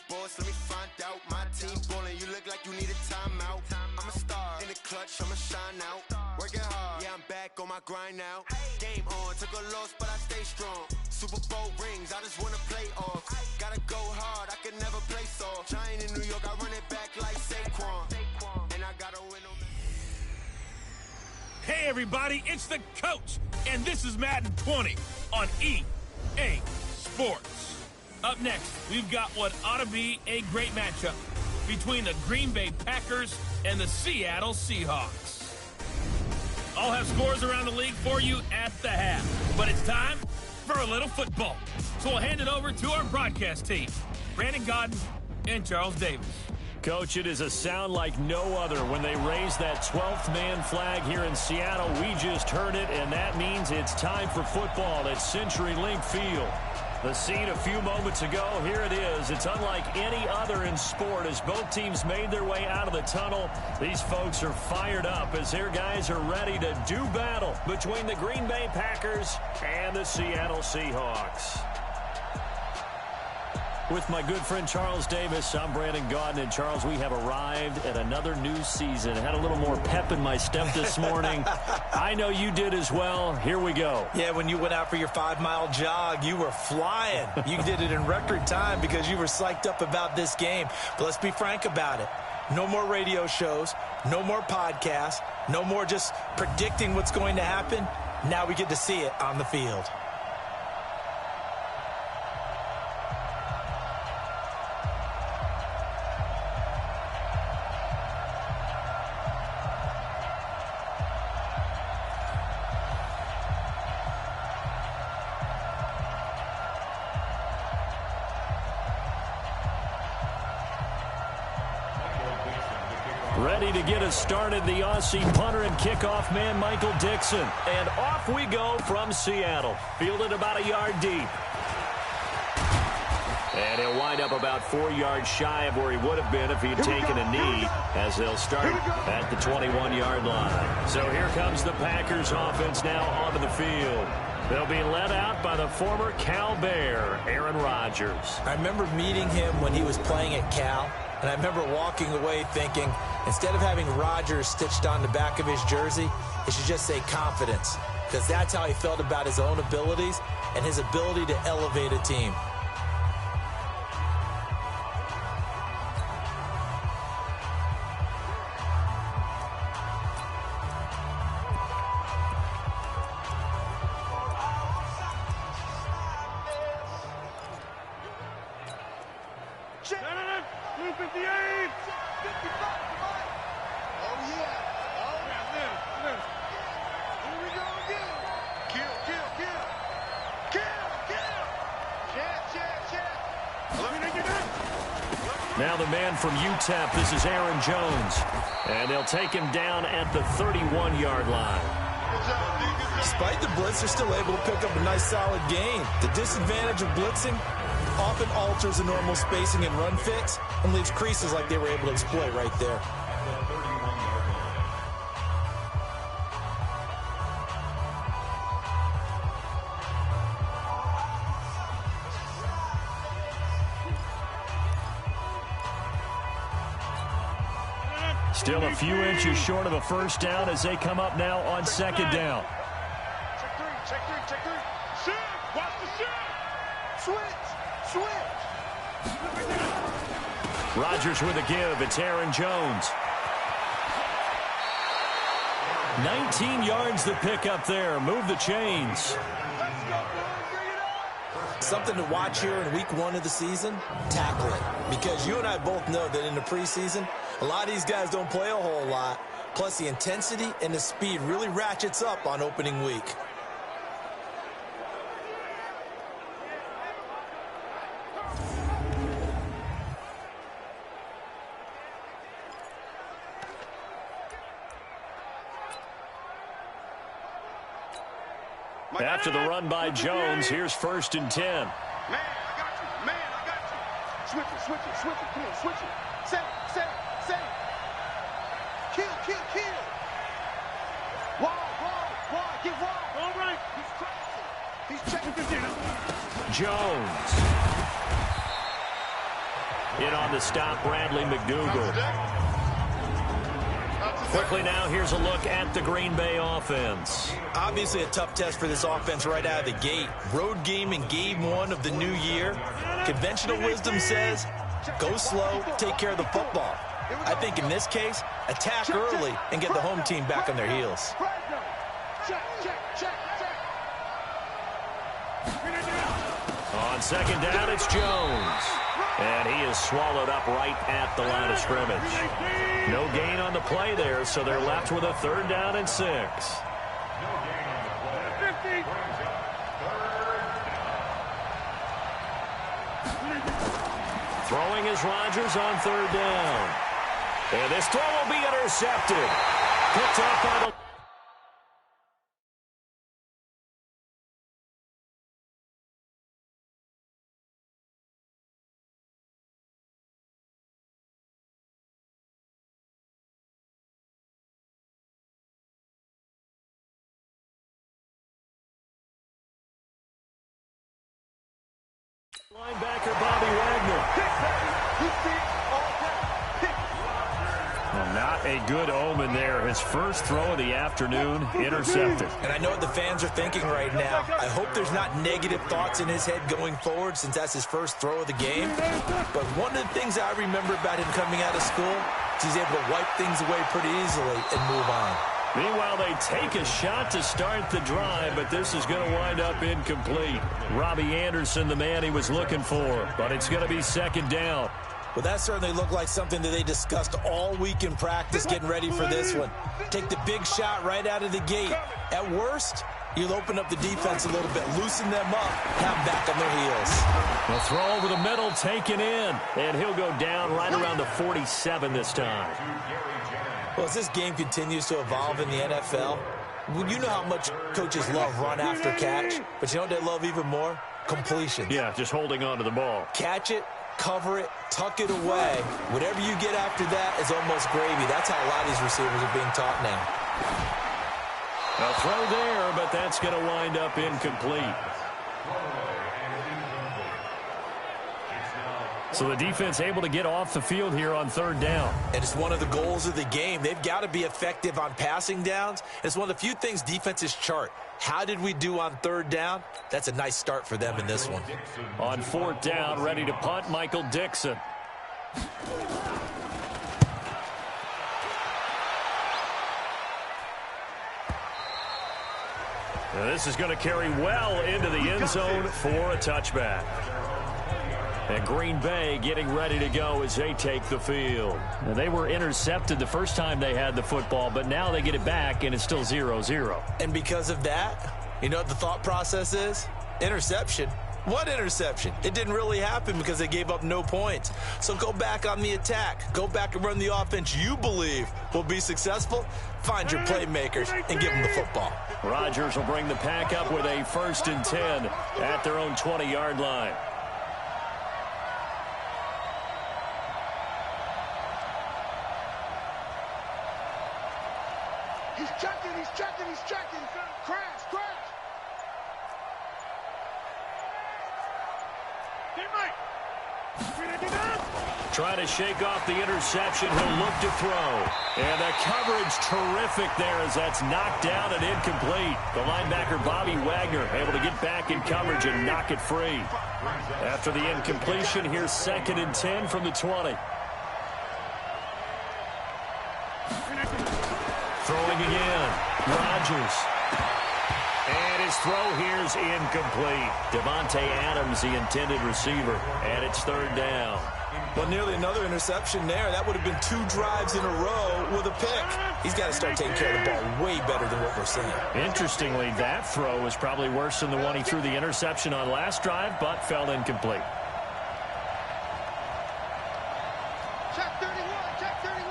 sports, let me find out. My team ballin', you look like you need a timeout. I'm a star in the clutch, I'ma shine out. Working hard, yeah, I'm back on my grind now. Game on, took a loss, but I stay strong. Super Bowl rings, I just wanna play off. Gotta go hard, I can never play soft. Giant in New York, I run it back like Saquon. And I gotta win on. Hey everybody, it's the coach, and this is Madden 20 on EA Sports. Up next, we've got what ought to be a great matchup between the Green Bay Packers and the Seattle Seahawks. I'll have scores around the league for you at the half, but it's time for a little football. So we'll hand it over to our broadcast team, Brandon Godden and Charles Davis. Coach, it is a sound like no other when they raise that 12th man flag here in Seattle. We just heard it, and that means it's time for football at CenturyLink Field. The scene a few moments ago, here it is. It's unlike any other in sport as both teams made their way out of the tunnel. These folks are fired up as their guys are ready to do battle between the Green Bay Packers and the Seattle Seahawks. With my good friend Charles Davis, I'm Brandon Godden. And Charles, we have arrived at another new season. I had a little more pep in my step this morning. I know you did as well. Here we go. Yeah, when you went out for your 5-mile jog, you were flying. You did it in record time because you were psyched up about this game. But let's be frank about it. No more radio shows, no more podcasts, no more just predicting what's going to happen. Now we get to see it on the field. Ready to get us started, the Aussie punter and kickoff man, Michael Dixon. And off we go from Seattle. Fielded about a yard deep. And he'll wind up about 4 yards shy of where he would have been if he had taken a knee, as they'll start at the 21-yard line. So here comes the Packers offense now onto the field. They'll be led out by the former Cal Bear, Aaron Rodgers. I remember meeting him when he was playing at Cal, and I remember walking away thinking, instead of having Rodgers stitched on the back of his jersey, it should just say confidence, because that's how he felt about his own abilities and his ability to elevate a team. Now the man from UTEP, this is Aaron Jones. And they'll take him down at the 31-yard line. Despite the blitz, they're still able to pick up a nice solid gain. The disadvantage of blitzing often alters the normal spacing and run fits and leaves creases like they were able to exploit right there. Still a few inches short of a first down as they come up now on second down. Check three. Shoot! Watch the shoot! Switch! Rodgers with a give. It's Aaron Jones. 19 yards the pick up there. Move the chains. Something to watch here in week 1 of the season, tackling. Because you and I both know that in the preseason, a lot of these guys don't play a whole lot. Plus, the intensity and the speed really ratchets up on opening week. After the run by Jones, here's 1st and 10. Man, I got you. Switch it. Come on, switch it. Set it. Kill. Wide. Get wide. All right. He's checking 15. Jones. In on the stop, Bradley McDougal. Quickly now, here's a look at the Green Bay offense. Obviously a tough test for this offense right out of the gate. Road game in game 1 of the new year. Conventional wisdom says, go slow, take care of the football. I think in this case, attack early and get the home team back on their heels. On second down, it's Jones. And he is swallowed up right at the line of scrimmage. No gain on the play there, so they're left with a 3rd down and 6. Throwing is Rodgers on 3rd down. And this throw will be intercepted. Picked up by the... Linebacker Bobby Wagner. Well, not a good omen there. His first throw of the afternoon, intercepted. And I know what the fans are thinking right now. I hope there's not negative thoughts in his head going forward since that's his first throw of the game. But one of the things I remember about him coming out of school is he's able to wipe things away pretty easily and move on. Meanwhile, they take a shot to start the drive, but this is going to wind up incomplete. Robbie Anderson, the man he was looking for, but it's going to be 2nd down. Well, that certainly looked like something that they discussed all week in practice getting ready for this one. Take the big shot right out of the gate. At worst, you'll open up the defense a little bit, loosen them up, have them back on their heels. The throw over the middle taken in, and he'll go down right around the 47 this time. Well, as this game continues to evolve in the NFL, you know how much coaches love run after catch, but you know what they love even more? Completions. Yeah, just holding on to the ball. Catch it, cover it, tuck it away. Whatever you get after that is almost gravy. That's how a lot of these receivers are being taught now. A throw there, but that's going to wind up incomplete. So the defense able to get off the field here on 3rd down. And it's one of the goals of the game. They've got to be effective on passing downs. It's one of the few things defenses chart. How did we do on 3rd down? That's a nice start for them in this one. On 4th down, ready to punt, Michael Dixon. Now this is going to carry well into the end zone for a touchback. And Green Bay getting ready to go as they take the field. Now, they were intercepted the first time they had the football, but now they get it back, and it's still 0-0. And because of that, you know what the thought process is? Interception. What interception? It didn't really happen because they gave up no points. So go back on the attack. Go back and run the offense you believe will be successful. Find your playmakers and give them the football. Rodgers will bring the pack up with a 1st and 10 at their own 20-yard line. He's checking, he's checking, he's checking. Crash, crash. Trying to shake off the interception. He'll look to throw. And the coverage terrific there as that's knocked down and incomplete. The linebacker, Bobby Wagner, able to get back in coverage and knock it free. After the incompletion, here's 2nd and 10 from the 20. Throwing again. Rodgers. And his throw here is incomplete. Devontae Adams, the intended receiver. And it's 3rd down. Well, nearly another interception there. That would have been 2 drives in a row with a pick. He's got to start taking care of the ball way better than what we're seeing. Interestingly, that throw was probably worse than the one he threw the interception on last drive, but fell incomplete. Check 31, check 31.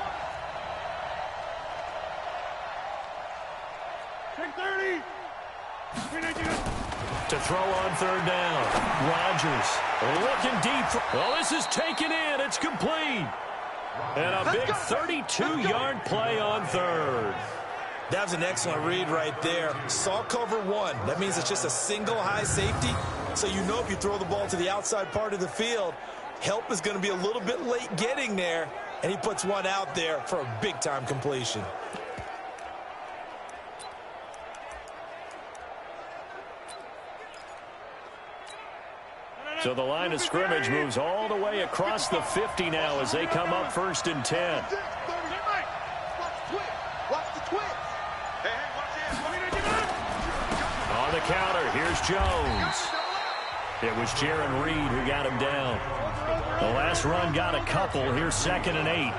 Check 30. To throw on 3rd down. Rodgers looking deep. Well, this is taken in. It's complete. And a big 32-yard play on 3rd. That was an excellent read right there. Saw cover 1. That means it's just a single high safety. So you know if you throw the ball to the outside part of the field, Help is going to be a little bit late getting there, and he puts one out there for a big-time completion. So the line of scrimmage moves all the way across the 50 now as they come up 1st and 10. On the counter, here's Jones. It was Jaron Reed who got him down. The last run got a couple. Here's 2nd and 8.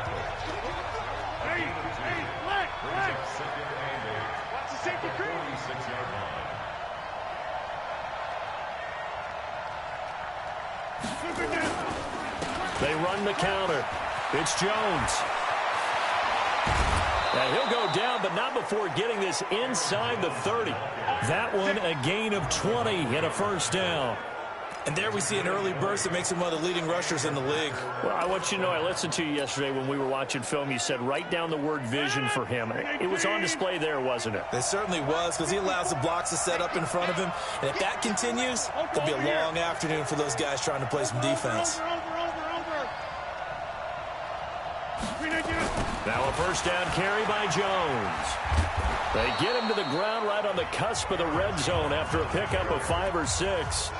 They run the counter. It's Jones. And he'll go down, but not before getting this inside the 30. That one a gain of 20 and a 1st down. And there we see an early burst that makes him one of the leading rushers in the league. Well, I want you to know, I listened to you yesterday when we were watching film. You said write down the word vision for him. It was on display there, wasn't it? It certainly was, because he allows the blocks to set up in front of him. And if that continues, it'll be a long afternoon for those guys trying to play some defense. Now a 1st down carry by Jones. They get him to the ground right on the cusp of the red zone after a pickup of 5 or 6.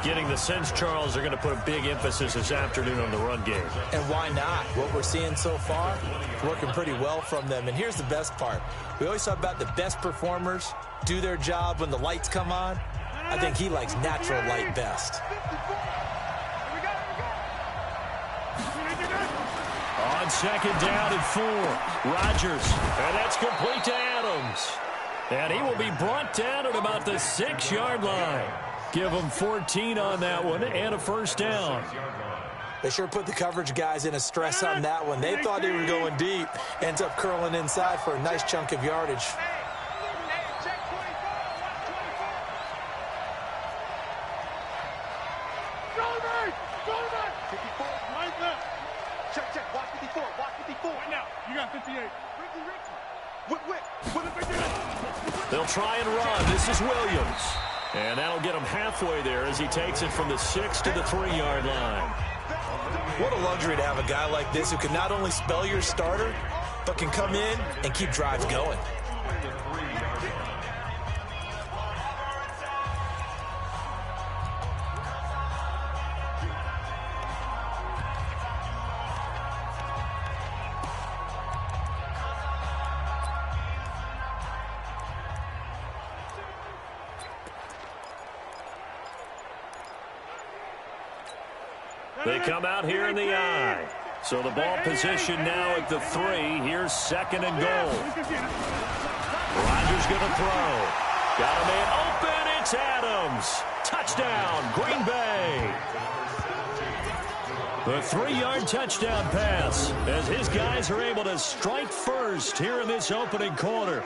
Getting the sense, Charles, they're going to put a big emphasis this afternoon on the run game. And why not? What we're seeing so far, working pretty well from them. And here's the best part. We always talk about the best performers do their job when the lights come on. I think he likes natural light best. On 2nd down and 4, Rodgers, and that's complete to Adams. And he will be brought down at about the 6-yard line. Give him 14 on that one and a 1st down. They sure put the coverage guys in a stress on that one. They thought they were going deep. Ends up curling inside for a nice chunk of yardage. They'll try and run. This is Williams. And that'll get him halfway there as he takes it from the 6 to the 3-yard line. What a luxury to have a guy like this who can not only spell your starter, but can come in and keep drives going. They come out here in the I. So the ball position now at the 3. Here's 2nd and goal. Rodgers going to throw. Got a man open. It's Adams. Touchdown, Green Bay. The 3-yard touchdown pass as his guys are able to strike first here in this opening quarter.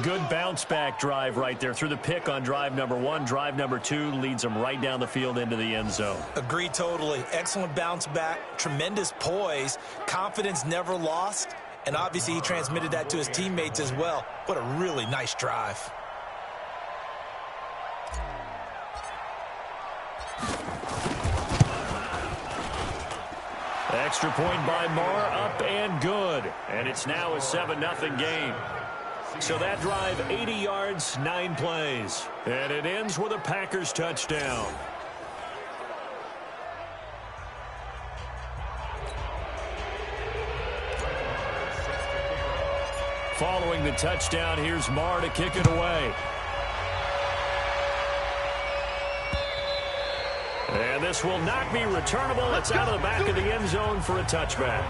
Good bounce-back drive right there through the pick on drive number 1. Drive number 2 leads them right down the field into the end zone. Agree totally. Excellent bounce-back, tremendous poise, confidence never lost, and obviously he transmitted that to his teammates as well. What a really nice drive. Extra point by Marr, up and good. And it's now a 7-0 game. So that drive, 80 yards, 9 plays. And it ends with a Packers touchdown. Following the touchdown, here's Marr to kick it away. And this will not be returnable. It's out of the back of the end zone for a touchback.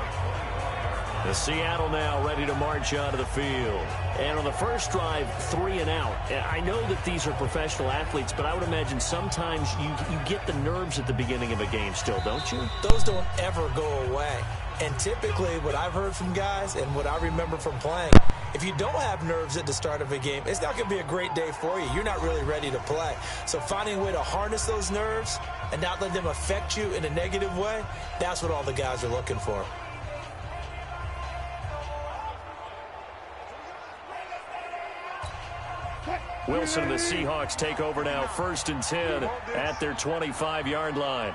The Seattle now ready to march onto the field. And on the first drive, 3 and out. I know that these are professional athletes, but I would imagine sometimes you get the nerves at the beginning of a game still, don't you? Those don't ever go away. And typically what I've heard from guys and what I remember from playing, if you don't have nerves at the start of a game, it's not going to be a great day for you. You're not really ready to play. So finding a way to harness those nerves and not let them affect you in a negative way, that's what all the guys are looking for. Wilson and the Seahawks take over now, 1st and 10 at their 25-yard line.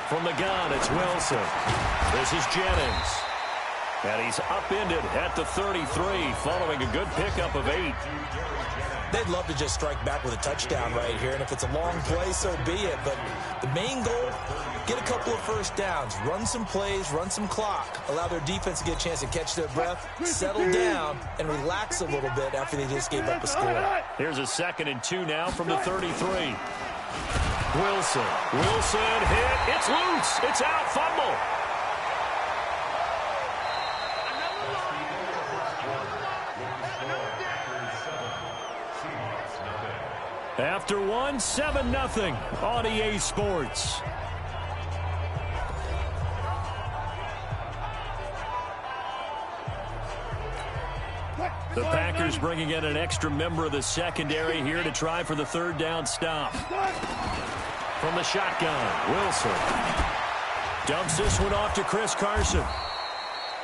From the gun, it's Wilson. This is Jennings. And he's upended at the 33 following a good pickup of 8. They'd love to just strike back with a touchdown right here, and if it's a long play, so be it. But the main goal, get a couple of first downs, run some plays, run some clock, allow their defense to get a chance to catch their breath, settle down, and relax a little bit after they just gave up a score. Here's a 2nd and 2 now from the 33. Wilson hit. It's loose. It's out. Fumble. After 1, 7-0 on EA Sports. The Packers bringing in an extra member of the secondary here to try for the 3rd down stop. From the shotgun, Wilson dumps this one off to Chris Carson.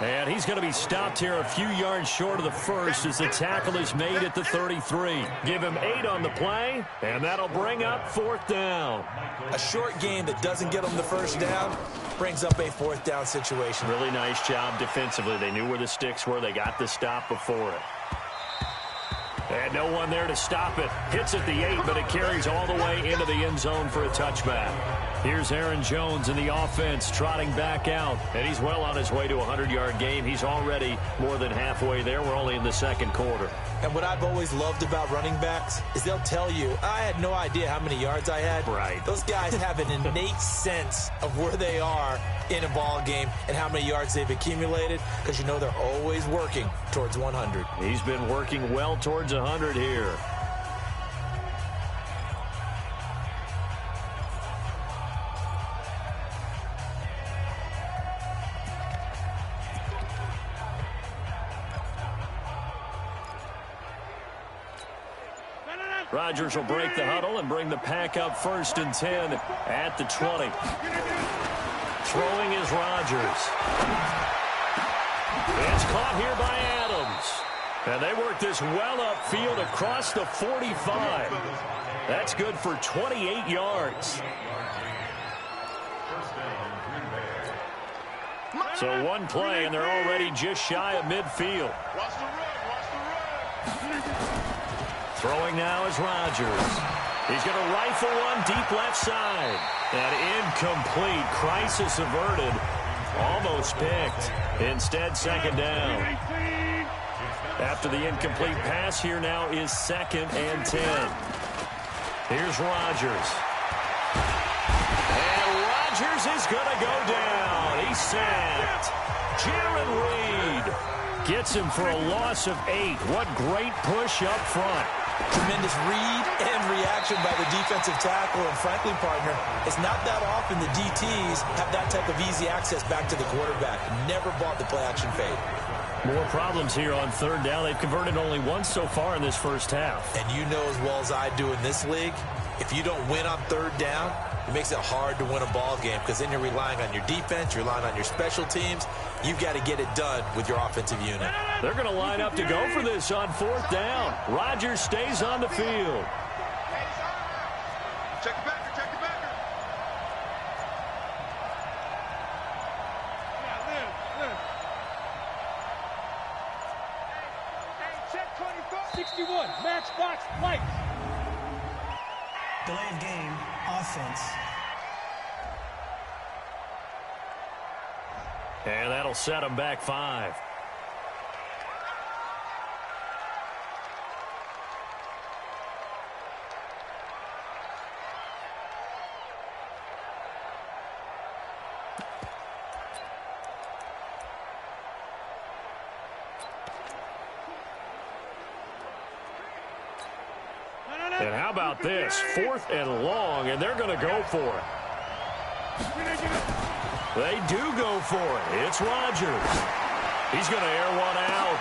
And he's going to be stopped here a few yards short of the first as the tackle is made at the 33. Give him 8 on the play, and that'll bring up 4th down. A short gain that doesn't get them the first down brings up a 4th down situation. Really nice job defensively. They knew where the sticks were. They got the stop before it. And no one there to stop it. Hits at the 8, but it carries all the way into the end zone for a touchback. Here's Aaron Jones in the offense trotting back out. And he's well on his way to a 100-yard game. He's already more than halfway there. We're only in the 2nd quarter. And what I've always loved about running backs is they'll tell you, I had no idea how many yards I had. Right. Those guys have an innate sense of where they are in a ball game and how many yards they've accumulated because you know they're always working towards 100. He's been working well towards 100 here. Rodgers will break the huddle and bring the pack up 1st and 10 at the 20. Throwing is Rodgers. It's caught here by Adams. And they work this well upfield across the 45. That's good for 28 yards. So one play, and they're already just shy of midfield. Throwing now is Rodgers. He's going to rifle one deep left side. And incomplete. Crisis averted. Almost picked. Instead, 2nd down. After the incomplete pass, here now is 2nd and 10. Here's Rodgers. And Rodgers is going to go down. He's sacked. Jaron Reed gets him for a loss of 8. What great push up front. Tremendous read and reaction by the defensive tackle. And frankly, partner, it's not that often the DTs have that type of easy access back to the quarterback. Never bought the play-action fade. More problems here on 3rd down. They've converted only once so far in this first half. And you know as well as I do in this league, if you don't win on 3rd down, it makes it hard to win a ball game because then you're relying on your defense, you're relying on your special teams. You've got to get it done with your offensive unit. They're going to line up to go for this on 4th down. Rodgers stays on the field. Check the backer, check the backer. Check 24. 61, matchbox lights. Delay of game, offense. And that'll set them back 5. And how about this? 4th and long, and they're going to go for it. They do go for it. It's Rodgers. He's going to air one out.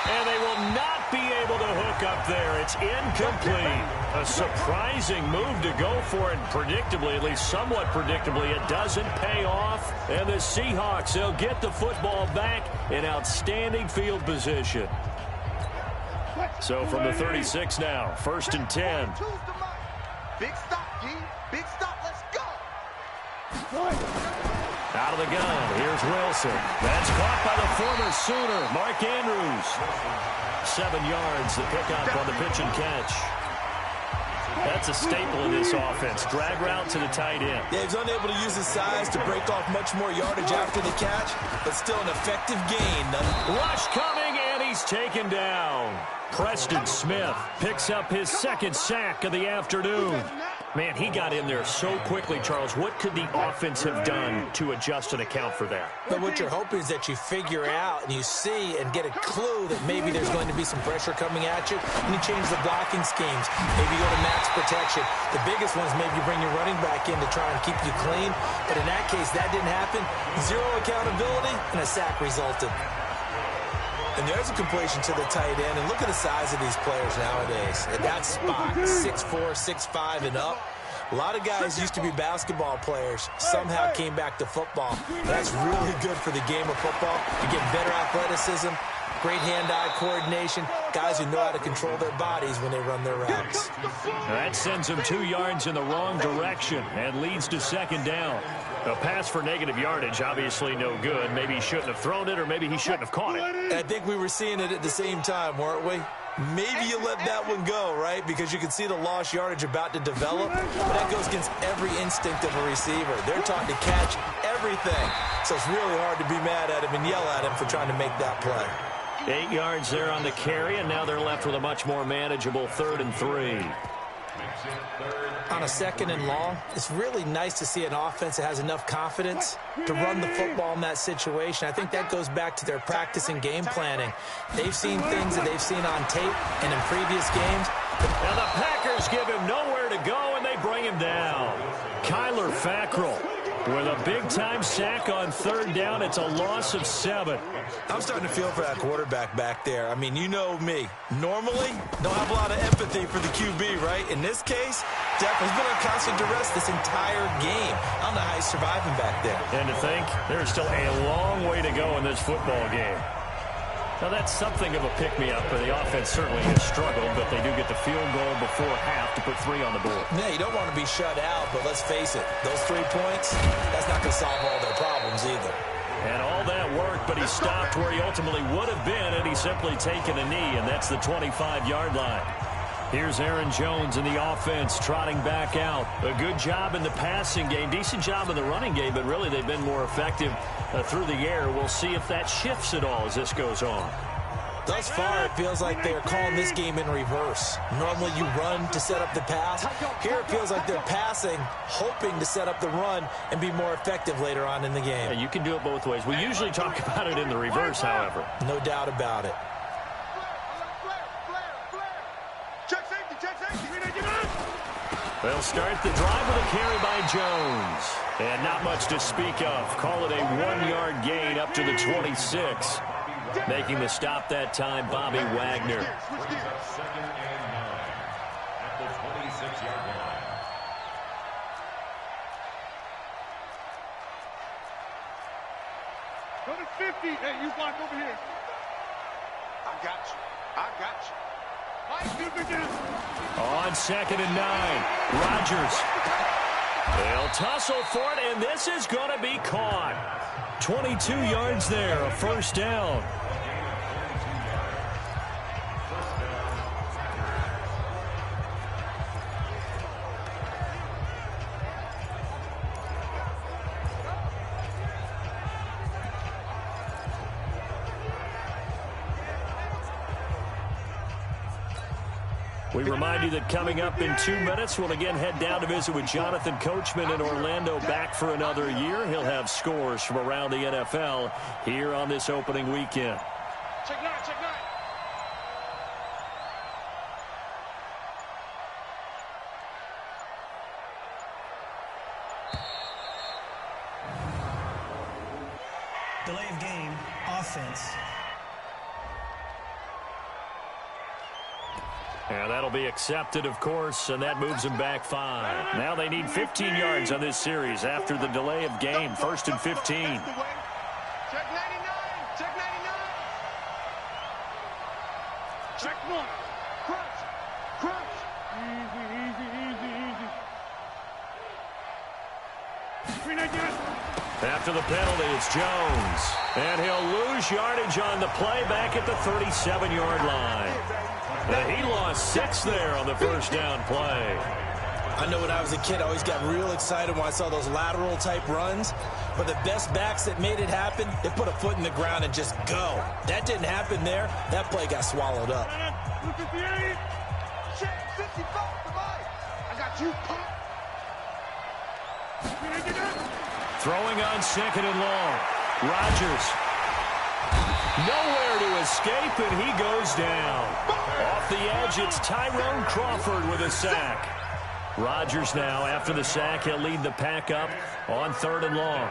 And they will not be able to hook up there. It's incomplete. A surprising move to go for it. Predictably, at least somewhat predictably, it doesn't pay off. And the Seahawks, they'll get the football back in outstanding field position. So from the 36 now, 1st and 10. Big stop, G. Big stop. Let's Out of the gun, here's Wilson. That's caught by the former Sooner, Mark Andrews. 7 yards, the pickup on the pitch and catch. That's a staple in this offense. Drag route to the tight end. Yeah, he's unable to use his size to break off much more yardage after the catch, but still an effective gain. Rush coming, and he's taken down. Preston Smith picks up his 2nd sack of the afternoon. Man, he got in there so quickly, Charles. What could the offense have done to adjust and account for that? But what you're hoping is that you figure out and you see and get a clue that maybe there's going to be some pressure coming at you, and you change the blocking schemes. Maybe you go to max protection. The biggest one is maybe you bring your running back in to try and keep you clean. But in that case, that didn't happen. 0 accountability, and a sack resulted. And there's a completion to the tight end. And look at the size of these players nowadays. At that spot, 6'4", 6'5", and up. A lot of guys used to be basketball players. Somehow came back to football. That's really good for the game of football. You get better athleticism, great hand-eye coordination, guys who know how to control their bodies when they run their routes. That sends him 2 yards in the wrong direction and leads to 2nd down. A pass for negative yardage, obviously no good. Maybe he shouldn't have thrown it, or maybe he shouldn't have caught it. I think we were seeing it at the same time, weren't we? Maybe you let that one go, right? Because you can see the lost yardage about to develop. But that goes against every instinct of a receiver. They're taught to catch everything. So it's really hard to be mad at him and yell at him for trying to make that play. 8 yards there on the carry, and now they're left with a much more manageable 3rd and 3. On a 2nd and long, it's really nice to see an offense that has enough confidence to run the football in that situation. I think that goes back to their practice and game planning. They've seen things that they've seen on tape and in previous games. And the Packers give him nowhere to go, and they bring him down. Kyler Fackrell with a big-time sack on 3rd down. It's a loss of 7. I'm starting to feel for that quarterback back there. I mean, you know me. Normally, don't have a lot of empathy for the QB, right? In this case, Jeff has been on constant duress this entire game. I don't know how he's surviving back there. And to think, there's still a long way to go in this football game. Now, that's something of a pick-me-up, but the offense certainly has struggled, but they do get the field goal before half to put 3 on the board. Yeah, you don't want to be shut out, but let's face it, those 3 points, that's not going to solve all their problems either. And all that work, but he stopped where he ultimately would have been, and he's simply taken a knee, and that's the 25-yard line. Here's Aaron Jones in the offense trotting back out. A good job in the passing game, decent job in the running game, but really they've been more effective through the air. We'll see if that shifts at all as this goes on. Thus far, it feels like they're calling this game in reverse. Normally you run to set up the pass. Here it feels like they're passing, hoping to set up the run and be more effective later on in the game. Yeah, you can do it both ways. We usually talk about it in the reverse, however. No doubt about it. They'll start the drive with a carry by Jones. And not much to speak of. Call it a 1-yard gain up to the 26. Making the stop that time, Bobby Wagner. Go to 50. Hey, you block over here. I got you. I got you. On 2nd and 9, Rodgers. They'll tussle for it, and this is going to be caught. 22 yards there, a 1st down. We remind you that coming up in 2 minutes, we'll again head down to visit with Jonathan Coachman in Orlando, back for another year. He'll have scores from around the NFL here on this opening weekend. Check 9, check 9. Delay of game, offense. And that'll be accepted, of course, and that moves them back 5. Now they need 15 yards on this series after the delay of game. 1st and 15. Check 99. Check 99. Check 1. Crunch. Crunch. Easy, easy, easy, easy. After the penalty, it's Jones. And he'll lose yardage on the play back at the 37-yard line. And he lost 6 there on the first down play. I know when I was a kid, I always got real excited when I saw those lateral-type runs. But the best backs that made it happen, they put a foot in the ground and just go. That didn't happen there. That play got swallowed up. 58. 55. I got you. Throwing on 2nd and long. Rodgers. Nowhere to escape, and he goes down. Off the edge, it's Tyrone Crawford with a sack. Rodgers now, after the sack, he'll lead the pack up on 3rd and long.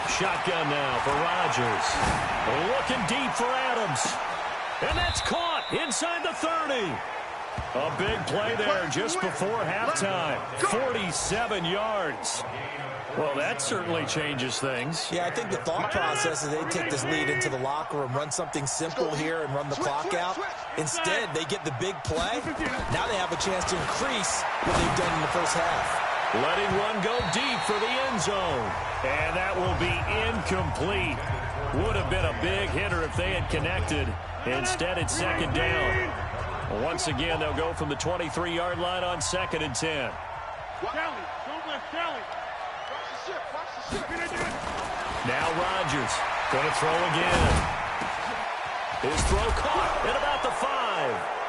Shotgun now for Rodgers. Looking deep for Adams. And that's caught inside the 30. A big play there just before halftime. 47 yards. Well, that certainly changes things. Yeah, I think the thought process is they take this lead into the locker room, run something simple here and run the clock out. Instead, they get the big play. Now they have a chance to increase what they've done in the first half. Letting one go deep for the end zone. And that will be incomplete. Would have been a big hitter if they had connected. Instead, it's 2nd down. Once again, they'll go from the 23-yard line on 2nd and 10. Now Rodgers going to throw again. His throw caught at about the 5.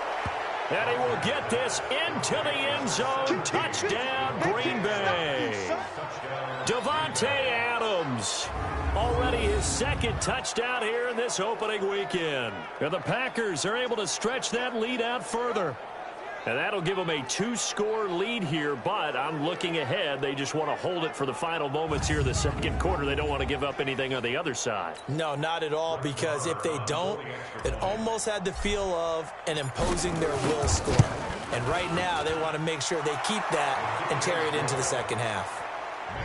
And he will get this into the end zone. Touchdown, Green Bay. Davante Adams. Already his 2nd touchdown here in this opening weekend. And the Packers are able to stretch that lead out further. And that'll give them a 2-score lead here, but I'm looking ahead. They just want to hold it for the final moments here in the 2nd quarter. They don't want to give up anything on the other side. No, not at all, because if they don't, it almost had the feel of an imposing their will score. And right now, they want to make sure they keep that and carry it into the 2nd half.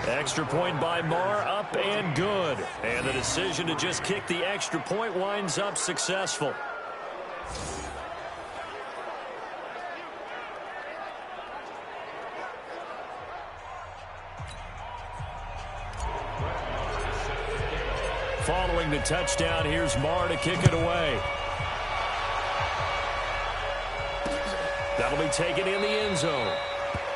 Extra point by Marr, up and good. And the decision to just kick the extra point winds up successful. Following the touchdown, here's Marr to kick it away. That'll be taken in the end zone.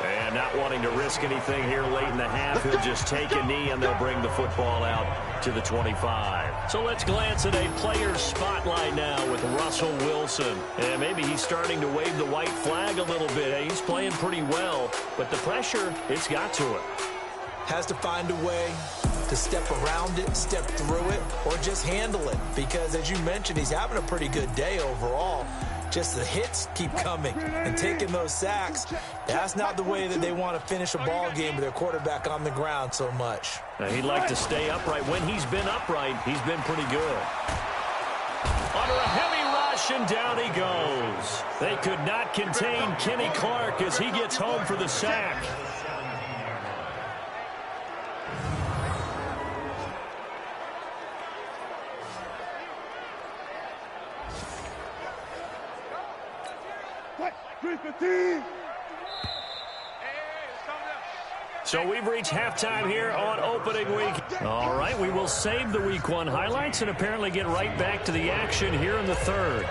And not wanting to risk anything here late in the half, he'll just take a knee and they'll bring the football out to the 25. So let's glance at a player spotlight now with Russell Wilson. And maybe he's starting to wave the white flag a little bit. He's playing pretty well, but the pressure, it's got to him. Has to find a way to step around it, step through it, or just handle it. Because as you mentioned, he's having a pretty good day overall. Just the hits keep coming and taking those sacks. That's not the way that they want to finish a ball game with their quarterback on the ground so much. Now, he'd like to stay upright. When he's been upright, he's been pretty good. Under a heavy rush, and down he goes. They could not contain Kenny Clark as he gets home for the sack. So we've reached halftime here on opening week. All right, we will save the Week 1 highlights and apparently get right back to the action here in the 3rd.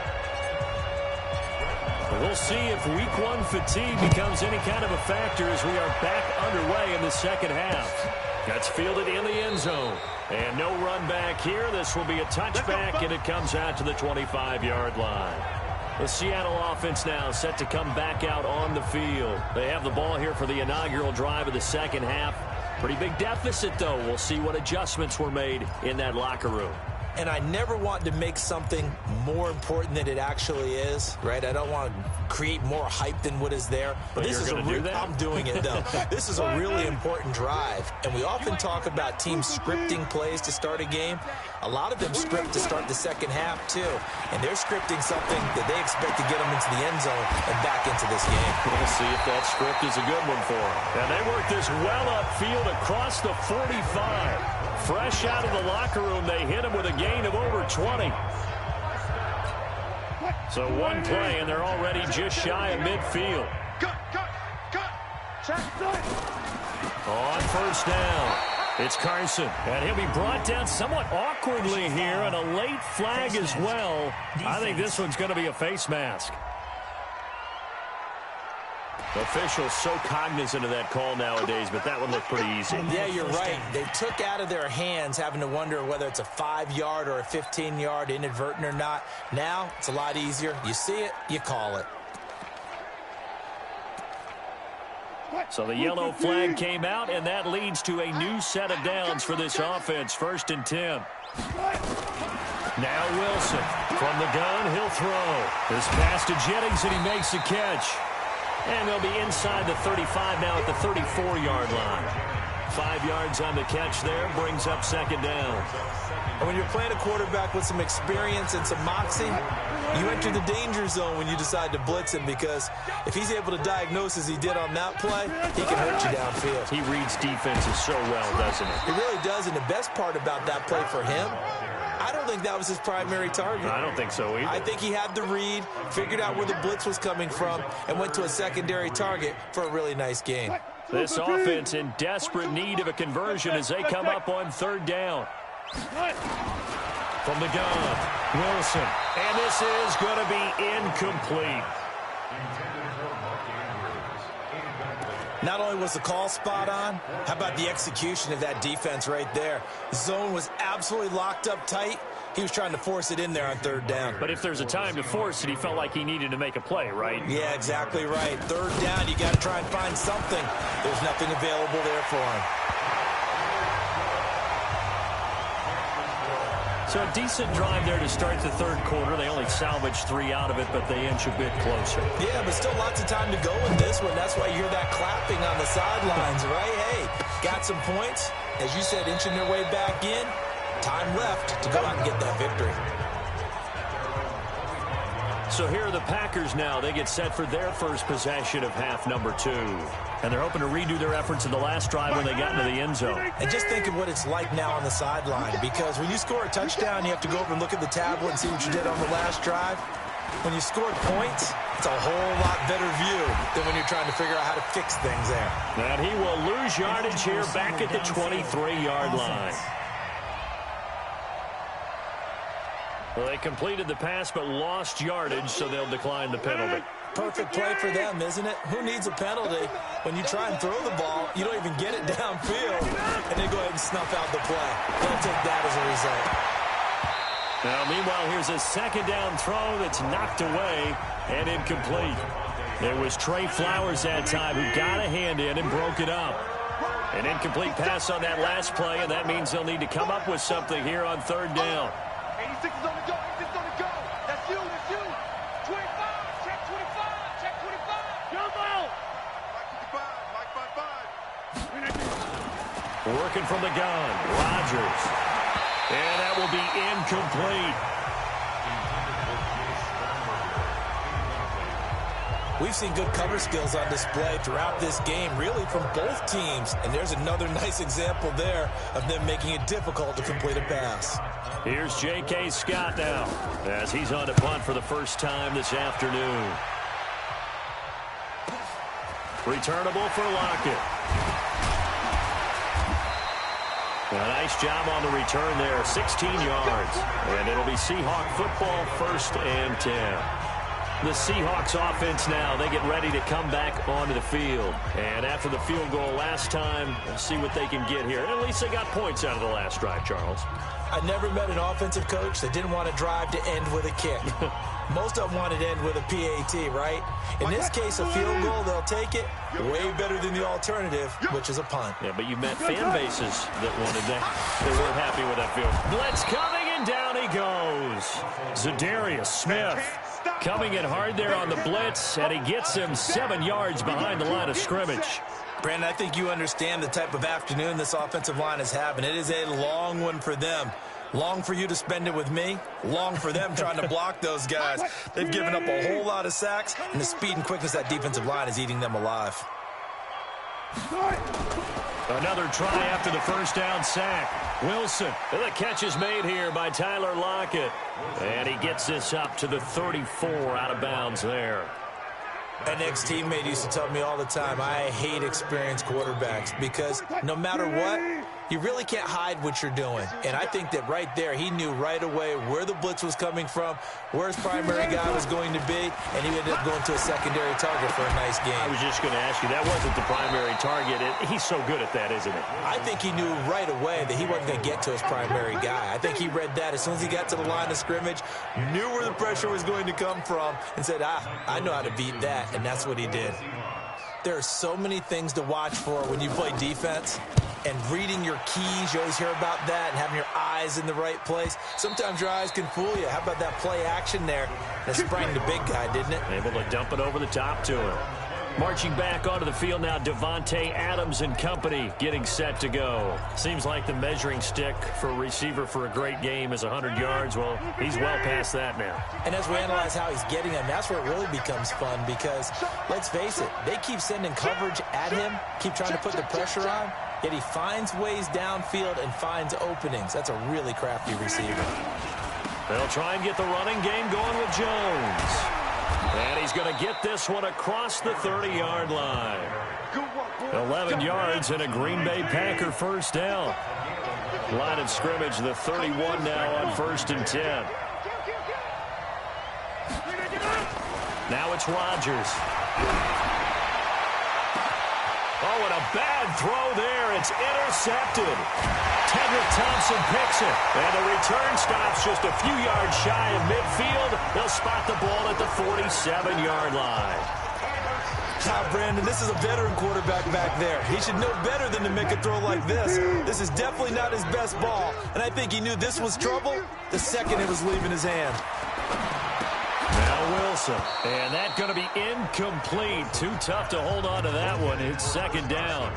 We'll see if Week 1 fatigue becomes any kind of a factor as we are back underway in the 2nd half. That's fielded in the end zone. And no run back here. This will be a touchback, and it comes out to the 25-yard line. The Seattle offense now set to come back out on the field. They have the ball here for the inaugural drive of the 2nd half. Pretty big deficit, though. We'll see what adjustments were made in that locker room. And I never want to make something more important than it actually is, right? I don't want to create more hype than what is there. But this is I'm doing it, though. This is a really important drive. And we often talk about teams scripting plays to start a game. A lot of them script to start the 2nd half, too. And they're scripting something that they expect to get them into the end zone and back into this game. We'll see if that script is a good one for them. And they work this well upfield across the 45. Fresh out of the locker room, they hit him with a gain of over 20. So one play, and they're already just shy of midfield. On first down, it's Carson, and he'll be brought down somewhat awkwardly here, and a late flag as well. I think this one's going to be a face mask. Officials so cognizant of that call nowadays, but that one looked pretty easy. Yeah, you're right. They took out of their hands having to wonder whether it's a 5-yard or a 15-yard, inadvertent or not. Now, it's a lot easier. You see it, you call it. So the yellow flag came out, and that leads to a new set of downs for this offense. 1st and 10. Now Wilson. From the gun, he'll throw. This pass to Jennings, and he makes the catch. And they'll be inside the 35 now at the 34-yard line. 5 yards on the catch there, brings up 2nd down. And when you're playing a quarterback with some experience and some moxie, you enter the danger zone when you decide to blitz him, because if he's able to diagnose as he did on that play, he can hurt you downfield. He reads defenses so well, doesn't he? He really does, and the best part about that play for him, I don't think that was his primary target. I don't think so either. I think he had the read, figured out where the blitz was coming from, and went to a secondary target for a really nice gain. This offense in desperate need of a conversion as they come up on 3rd down. From the gun, Wilson. And this is going to be incomplete. Not only was the call spot on, how about the execution of that defense right there? The zone was absolutely locked up tight. He was trying to force it in there on 3rd down. But if there's a time to force it, he felt like he needed to make a play, right? Yeah, exactly right. 3rd down, you got to try and find something. There's nothing available there for him. So a decent drive there to start the 3rd quarter. They only salvaged 3 out of it, but they inch a bit closer. Yeah, but still lots of time to go in this one. That's why you hear that clapping on the sidelines, right? Hey, got some points. As you said, inching their way back in. Time left to go out and get that victory. So here are the Packers now. They get set for their first possession of half number 2. And they're hoping to redo their efforts in the last drive when they got into the end zone. And just think of what it's like now on the sideline, because when you score a touchdown, you have to go over and look at the tablet and see what you did on the last drive. When you scored points, it's a whole lot better view than when you're trying to figure out how to fix things there. And he will lose yardage here back at the 23-yard line. Well, they completed the pass but lost yardage, so they'll decline the penalty. Perfect play for them, isn't it? Who needs a penalty when you try and throw the ball, you don't even get it downfield, and they go ahead and snuff out the play. They'll take that as a result. Now, meanwhile, here's a 2nd down throw that's knocked away and incomplete. It was Trey Flowers that time who got a hand in and broke it up. An incomplete pass on that last play, and that means they'll need to come up with something here on 3rd down. 86 is on the go. 86 is on the go. That's you. That's you. 25. Check 25. Check 25. Jump out. Mike 55. Working from the gun. Rodgers. And that will be incomplete. We've seen good cover skills on display throughout this game, really from both teams. And there's another nice example there of them making it difficult to complete a pass. Here's J.K. Scott now as he's on to punt for the first time this afternoon. Returnable for Lockett. A nice job on the return there, 16 yards. And it'll be Seahawk football, 1st and 10. The Seahawks offense now, they get ready to come back onto the field. And after the field goal last time, let's see what they can get here. At least they got points out of the last drive, Charles. I never met an offensive coach that didn't want to drive to end with a kick. Most of them wanted to end with a PAT, right? In this case, a field goal, they'll take it. Way better than the alternative, which is a punt. Yeah, but you met fan bases that wanted that. They weren't happy with that field. Blitz coming, and down he goes. Za'Darius Smith coming in hard there on the blitz, and he gets him 7 yards behind the line of scrimmage. Brandon, I think you understand the type of afternoon this offensive line is having. It is a long one for them. Long for you to spend it with me. Long for them trying to block those guys. They've given up a whole lot of sacks, and the speed and quickness of that defensive line is eating them alive. Another try after the first down sack. Wilson. And the catch is made here by Tyler Lockett. And he gets this up to the 34 out of bounds there. An ex-teammate used to tell me all the time, I hate experienced quarterbacks because no matter what, you really can't hide what you're doing. And I think that right there, he knew right away where the blitz was coming from, where his primary guy was going to be, and he ended up going to a secondary target for a nice game. I was just going to ask you, that wasn't the primary target. He's so good at that, isn't he? I think he knew right away that he wasn't going to get to his primary guy. I think he read that as soon as he got to the line of scrimmage, knew where the pressure was going to come from, and said, I know how to beat that, and that's what he did. There are so many things to watch for when you play defense, and reading your keys, you always hear about that, and having your eyes in the right place. Sometimes your eyes can fool you. How about that play action there? That sprang the big guy, didn't it? Able to dump it over the top to him. Marching back onto the field now, Devontae Adams and company getting set to go. Seems like the measuring stick for a receiver for a great game is 100 yards. Well, he's well past that now. And as we analyze how he's getting them, that's where it really becomes fun because, let's face it, they keep sending coverage at him, keep trying to put the pressure on, yet he finds ways downfield and finds openings. That's a really crafty receiver. They'll try and get the running game going with Jones. And he's going to get this one across the 30-yard line. 11 yards and a Green Bay Packer first down. Line of scrimmage, the 31 now on 1st and 10. Now it's Rodgers. Oh, and a bad throw there. It's intercepted. Tedrick Thompson picks it. And the return stops just a few yards shy of midfield. They'll spot the ball at the 47-yard line. Brandon, this is a veteran quarterback back there. He should know better than to make a throw like this. This is definitely not his best ball. And I think he knew this was trouble the second it was leaving his hand. Now Wilson. And that's going to be incomplete. Too tough to hold on to that one. It's 2nd down.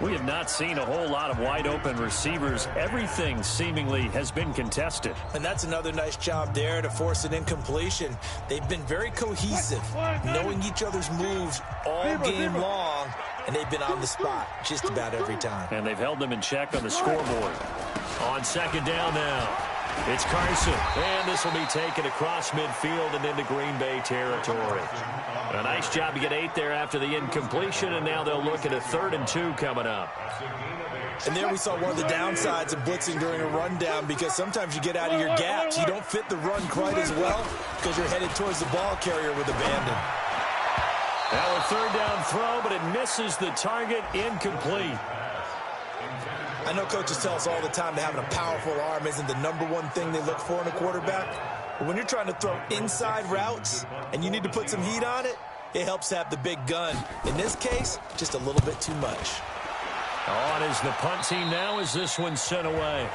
We have not seen a whole lot of wide-open receivers. Everything seemingly has been contested. And that's another nice job there to force an incompletion. They've been very cohesive, knowing each other's moves all game long, and they've been on the spot just about every time. And they've held them in check on the scoreboard. On 2nd down now. It's Carson, and this will be taken across midfield and into Green Bay territory. A nice job to get 8 there after the incompletion, and now they'll look at a 3rd and 2 coming up. And there we saw one of the downsides of blitzing during a rundown because sometimes you get out of your gaps. You don't fit the run quite as well because you're headed towards the ball carrier with abandon. Now a 3rd down throw, but it misses the target, incomplete. I know coaches tell us all the time that having a powerful arm isn't the #1 thing they look for in a quarterback. But when you're trying to throw inside routes and you need to put some heat on it, it helps have the big gun. In this case, just a little bit too much. On is the punt team now as this one's sent away.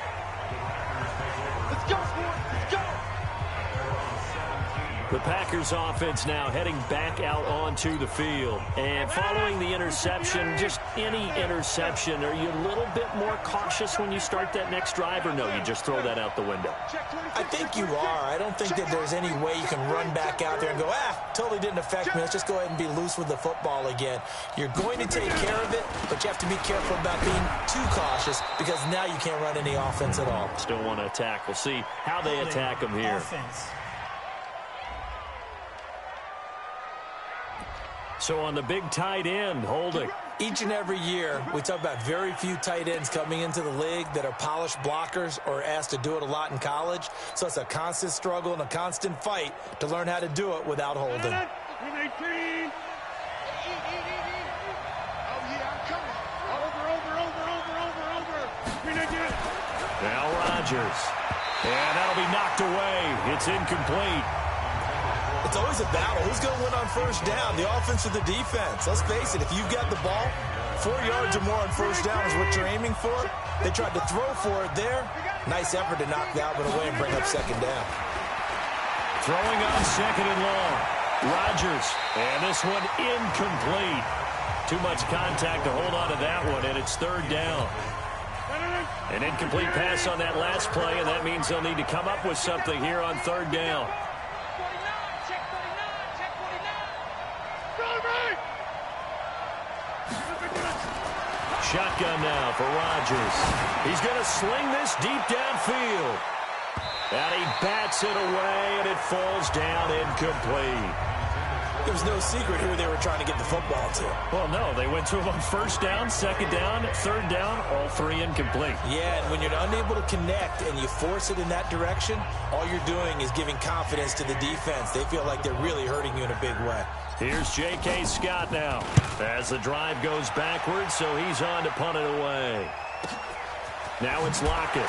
Let's go, Sport. Let's go. The Packers offense now heading back out onto the field. And following the interception, just any interception, are you a little bit more cautious when you start that next drive, or no, you just throw that out the window? I think you are. I don't think that there's any way you can run back out there and go, totally didn't affect me. Let's just go ahead and be loose with the football again. You're going to take care of it, but you have to be careful about being too cautious because now you can't run any offense at all. Still want to attack. We'll see how they attack them here. Offense. So on the big tight end, holding. Each and every year, we talk about very few tight ends coming into the league that are polished blockers or asked to do it a lot in college. So it's a constant struggle and a constant fight to learn how to do it without holding. Oh, yeah, I'm coming. Over. Now Rodgers. And that'll be knocked away. It's incomplete. It's always a battle. Who's going to win on 1st down, the offense or the defense? Let's face it, if you've got the ball, 4 yards or more on 1st down is what you're aiming for. They tried to throw for it there. Nice effort to knock that one away and bring up 2nd down. Throwing on 2nd and long. Rodgers. And this one incomplete. Too much contact to hold on to that one, and it's 3rd down. An incomplete pass on that last play, and that means they'll need to come up with something here on 3rd down. Shotgun now for Rodgers. He's going to sling this deep downfield. And he bats it away, and it falls down incomplete. There was no secret who they were trying to get the football to. Well, no, they went to him on first down, second down, third down, all three incomplete. Yeah, and when you're unable to connect and you force it in that direction, all you're doing is giving confidence to the defense. They feel like they're really hurting you in a big way. Here's J.K. Scott now as the drive goes backwards, so he's on to punt it away. Now it's Lockett.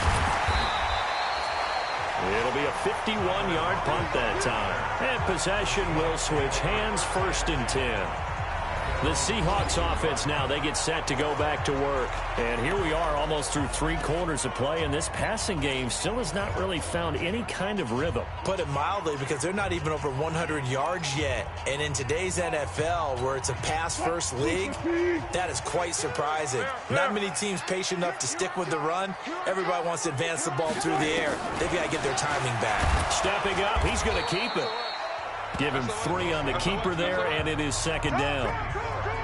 It'll be a 51-yard punt that time. And possession will switch hands, 1st and 10. The Seahawks offense now, they get set to go back to work. And here we are almost through 3 quarters of play, and this passing game still has not really found any kind of rhythm. Put it mildly, because they're not even over 100 yards yet. And in today's NFL, where it's a pass-first league, that is quite surprising. Not many teams patient enough to stick with the run. Everybody wants to advance the ball through the air. They've got to get their timing back. Stepping up, he's going to keep it. Give him 3 on the keeper there, and it is 2nd down.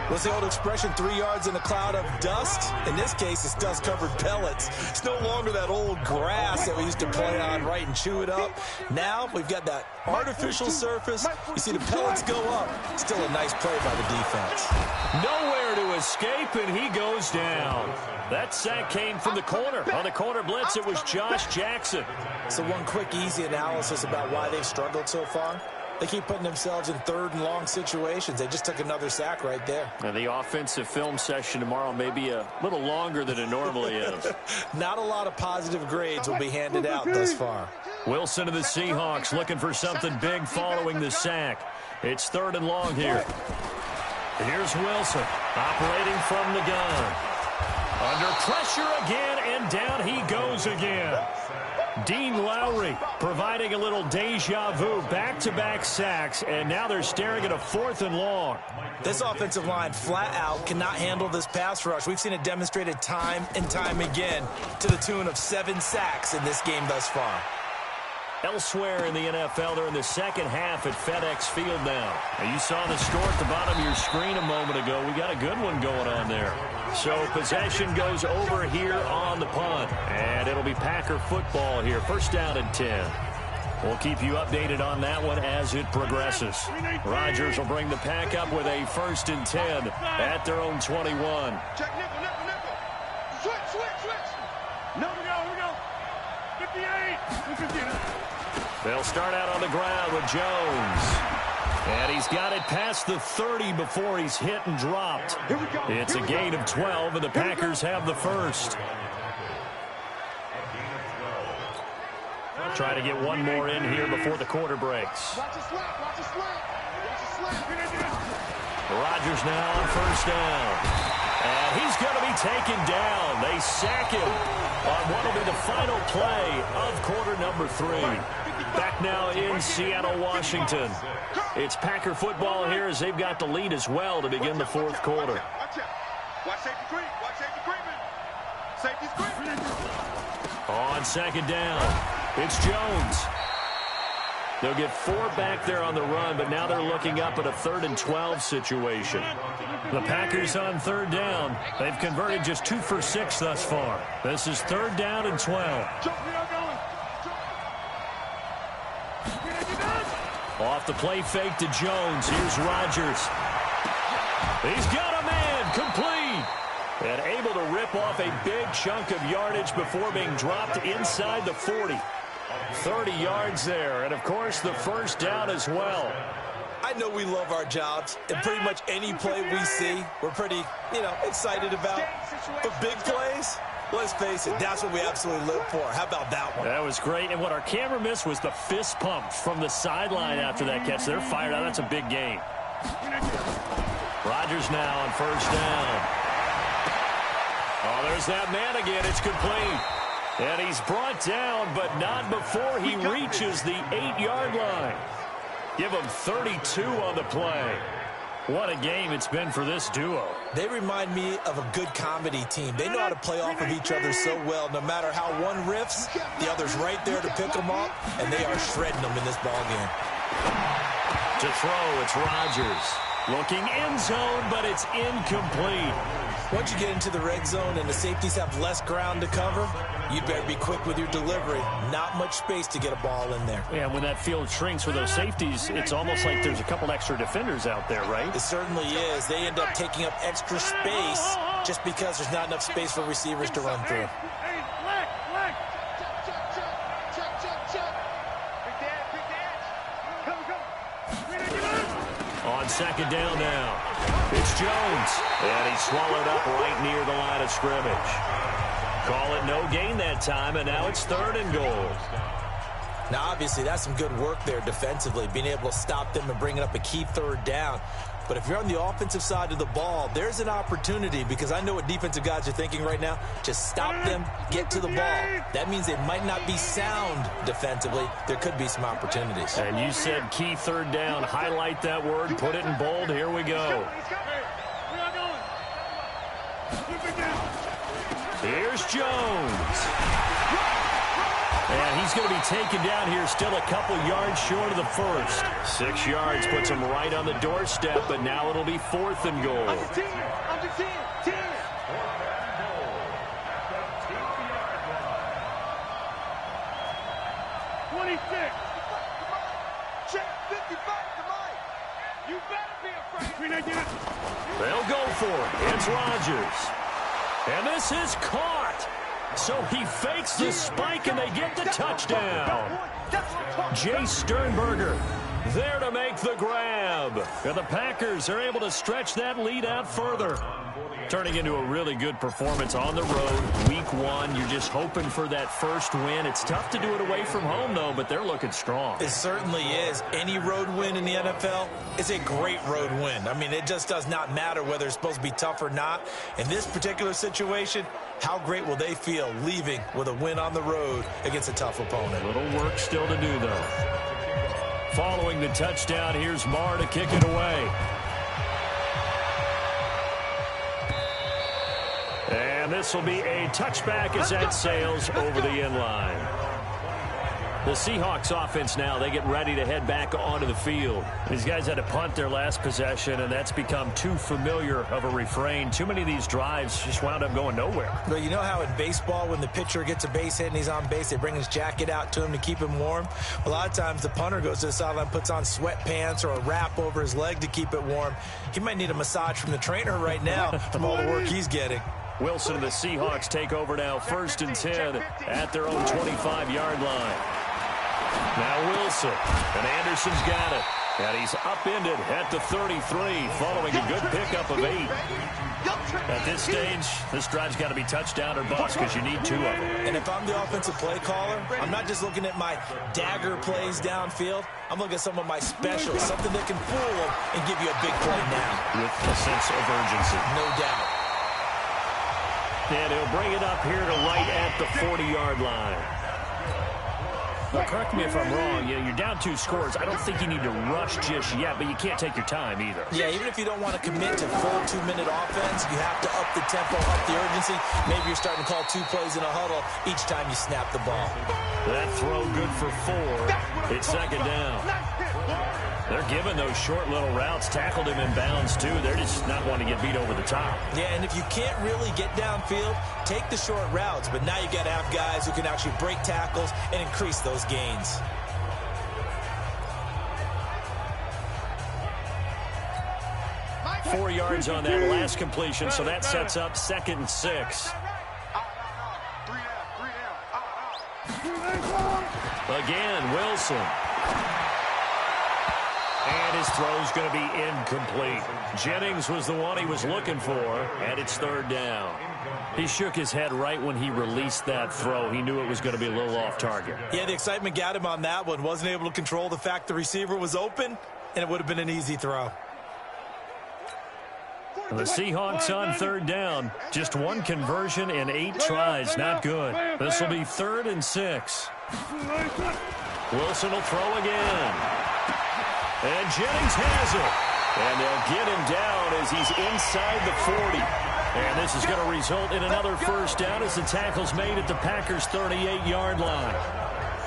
What's the old expression, 3 yards in a cloud of dust? In this case, it's dust-covered pellets. It's no longer that old grass that we used to play on, right, and chew it up. Now we've got that artificial surface. You see the pellets go up. Still a nice play by the defense. Nowhere to escape, and he goes down. That sack came from the corner. On the corner blitz, it was Josh Jackson. So one quick, easy analysis about why they've struggled so far. They keep putting themselves in 3rd and long situations. They just took another sack right there. And the offensive film session tomorrow may be a little longer than it normally is. Not a lot of positive grades will be handed out thus far. Wilson of the Seahawks looking for something big following the sack. It's 3rd and long here. Here's Wilson operating from the gun. Under pressure again, and down he goes again. Dean Lowry providing a little deja vu, back-to-back sacks, and now they're staring at a 4th and long. This offensive line flat out cannot handle this pass rush. We've seen it demonstrated time and time again to the tune of 7 sacks in this game thus far. Elsewhere in the NFL, they're in the second half at FedEx Field now. You saw the score at the bottom of your screen a moment ago. We got a good one going on there. So possession goes over here on the punt. And it'll be Packer football here. 1st down and 10. We'll keep you updated on that one as it progresses. Rodgers will bring the Pack up with a 1st and 10 at their own 21. Check nickel, nickel, nickel. Switch. No, here we go. 58. 58. They'll start out on the ground with Jones. And he's got it past the 30 before he's hit and dropped. It's a gain of 12, and the Packers have the 1st. Try to get one more in here before the quarter breaks. Rodgers now on 1st down. And he's going to be taken down. They sack him on what will be the final play of quarter number 3. Back now in Seattle, Washington. It's Packer football here as they've got the lead as well to begin the 4th quarter. Watch safety creep. Watch safety creeping. Safety's creeping. On 2nd down, it's Jones. They'll get 4 back there on the run, but now they're looking up at a 3rd and 12 situation. The Packers on 3rd down. They've converted just 2 for 6 thus far. This is 3rd down and 12. Off the play fake to Jones. Here's Rodgers. He's got a man complete. And able to rip off a big chunk of yardage before being dropped inside the 40. 30 yards there. And, of course, the 1st down as well. I know we love our jobs, and pretty much any play we see, we're pretty, excited about. But big plays, let's face it, that's what we absolutely live for. How about that one? That was great. And what our camera missed was the fist pump from the sideline after that catch. They're fired out. That's a big game. Rodgers now on 1st down. Oh, there's that man again. It's complete. And he's brought down, but not before he reaches the 8-yard line. Give him 32 on the play. What a game it's been for this duo. They remind me of a good comedy team. They know how to play off of each other so well. No matter how one riffs, the other's right there to pick them up, and they are shredding them in this ballgame. To throw, it's Rodgers. Looking end zone, but it's incomplete. Once you get into the red zone and the safeties have less ground to cover, you'd better be quick with your delivery. Not much space to get a ball in there. Yeah, when that field shrinks for those safeties, it's almost like there's a couple extra defenders out there, right? It certainly is. They end up taking up extra space just because there's not enough space for receivers to run through. On second down now, it's Jones, and he's swallowed up right near the line of scrimmage. Call it no gain that time, and now it's 3rd and goal. Now, obviously, that's some good work there defensively, being able to stop them and bringing up a key 3rd down. But if you're on the offensive side of the ball, there's an opportunity, because I know what defensive guys are thinking right now. Just stop them, get to the ball. That means they might not be sound defensively. There could be some opportunities. And you said key 3rd down. Highlight that word, put it in bold. Here we go. Here's Jones. And he's going to be taken down here, still a couple yards short of the first. 6 yards puts him right on the doorstep, but now it'll be 4th and goal. I'm the 10. 26. Check 55 to Mike. You better be afraid. They'll go for it. It's Rodgers. And this is caught. So he fakes the spike, and they get the touchdown. Jay Sternberger there to make the grab. And the Packers are able to stretch that lead out further. Turning into a really good performance on the road. Week 1, you're just hoping for that first win. It's tough to do it away from home, though, but they're looking strong. It certainly is. Any road win in the NFL is a great road win. I mean, it just does not matter whether it's supposed to be tough or not. In this particular situation, how great will they feel leaving with a win on the road against a tough opponent? A little work still to do, though. Following the touchdown, here's Marr to kick it away. And this will be a touchback as that sails over the end line. The Seahawks offense now, they get ready to head back onto the field. These guys had to punt their last possession, and that's become too familiar of a refrain. Too many of these drives just wound up going nowhere. Well, you know how in baseball, when the pitcher gets a base hit and he's on base, they bring his jacket out to him to keep him warm? A lot of times the punter goes to the sideline, puts on sweatpants or a wrap over his leg to keep it warm. He might need a massage from the trainer right now from all the work he's getting. Wilson and the Seahawks take over now, 1st and 10 at their own 25-yard line. Now Wilson, and Anderson's got it. And he's upended at the 33, following a good pickup of 8. At this stage, this drive's got to be touchdown or bust, because you need 2 of them. And if I'm the offensive play caller, I'm not just looking at my dagger plays downfield. I'm looking at some of my specials, something that can fool them and give you a big play now. With a sense of urgency. No doubt. And he'll bring it up here to right at the 40-yard line. Now, correct me if I'm wrong. You're down 2 scores. I don't think you need to rush just yet, but you can't take your time either. Yeah, even if you don't want to commit to full 2-minute offense, you have to up the tempo, up the urgency. Maybe you're starting to call 2 plays in a huddle each time you snap the ball. That throw good for 4. It's 2nd down. They're giving those short little routes. Tackled him in bounds, too. They're just not wanting to get beat over the top. Yeah, and if you can't really get downfield, take the short routes. But now you got to have guys who can actually break tackles and increase those gains. Four yards on that last completion, so that sets up 2nd and 6. Again, Wilson. And his throw's going to be incomplete. Jennings was the one he was looking for, and it's 3rd down. He shook his head right when he released that throw. He knew it was going to be a little off target. Yeah, the excitement got him on that one. Wasn't able to control the fact the receiver was open, and it would have been an easy throw. The Seahawks on 3rd down. Just 1 conversion in 8 tries. Not good. This will be 3rd and 6. Wilson will throw again. And Jennings has it. And they'll get him down as he's inside the 40. And this is going to result in another 1st down as the tackle's made at the Packers' 38-yard line.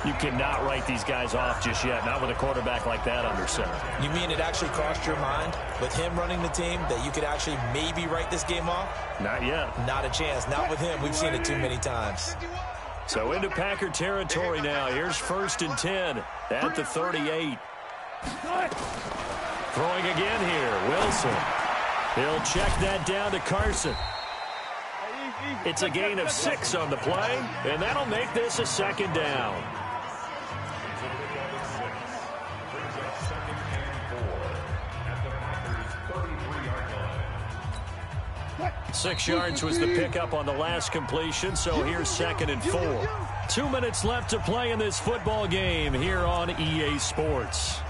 You cannot write these guys off just yet, not with a quarterback like that under center. You mean it actually crossed your mind with him running the team that you could actually maybe write this game off? Not yet. Not a chance. Not with him. We've seen it too many times. So into Packer territory now. Here's 1st and 10 at the 38. Throwing again here, Wilson. He'll check that down to Carson. It's a gain of 6 on the play, and that'll make this a 2nd down. 6 yards was the pickup on the last completion, so here's 2nd and 4. 2 minutes left to play in this football game here on EA Sports.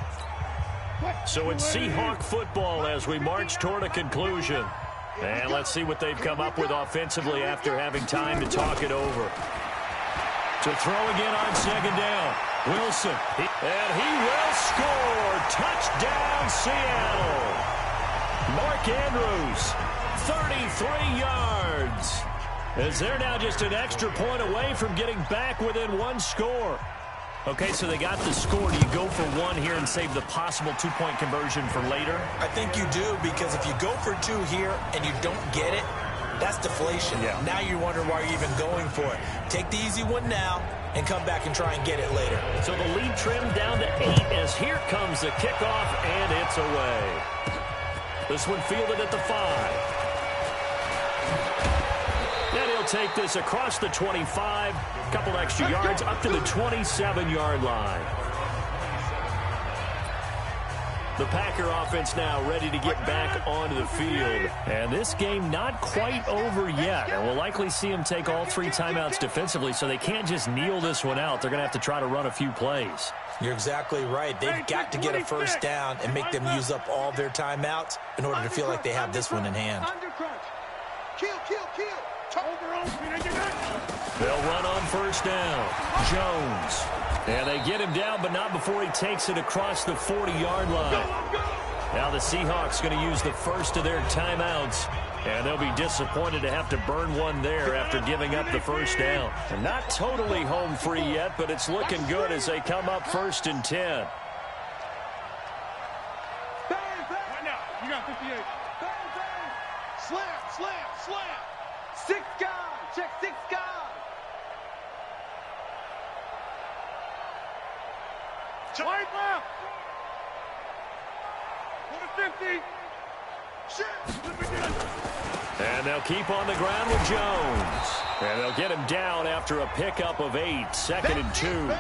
So it's Seahawk football as we march toward a conclusion. And let's see what they've come up with offensively after having time to talk it over. To throw again on 2nd down. Wilson. And he will score. Touchdown, Seattle. Mark Andrews, 33 yards. As they're now just an extra point away from getting back within 1 score. Okay, so they got the score. Do you go for 1 here and save the possible 2-point conversion for later? I think you do, because if you go for 2 here and you don't get it, that's deflation. Yeah. Now you wonder why you're even going for it. Take the easy one now and come back and try and get it later. So the lead trimmed down to 8 as here comes the kickoff, and it's away. This one fielded at the 5. And he'll take this across the 25, a couple extra yards, up to the 27-yard line. The Packer offense now ready to get back onto the field. And this game not quite over yet. And we'll likely see them take all 3 timeouts defensively, so they can't just kneel this one out. They're going to have to try to run a few plays. You're exactly right. They've got to get a 1st down and make them use up all their timeouts in order to feel like they have this one in hand. Kill. They'll run on 1st down. Jones. And they get him down, but not before he takes it across the 40-yard line. Now the Seahawks going to use the first of their timeouts, and they'll be disappointed to have to burn one there after giving up the 1st down. And not totally home free yet, but it's looking good as they come up 1st and 10. Right now, you got 58. Slam. 6 guys. Check 6 guys. Right left. To the 50. Shit. And they'll keep on the ground with Jones. And they'll get him down after a pickup of 8. 2nd and 2.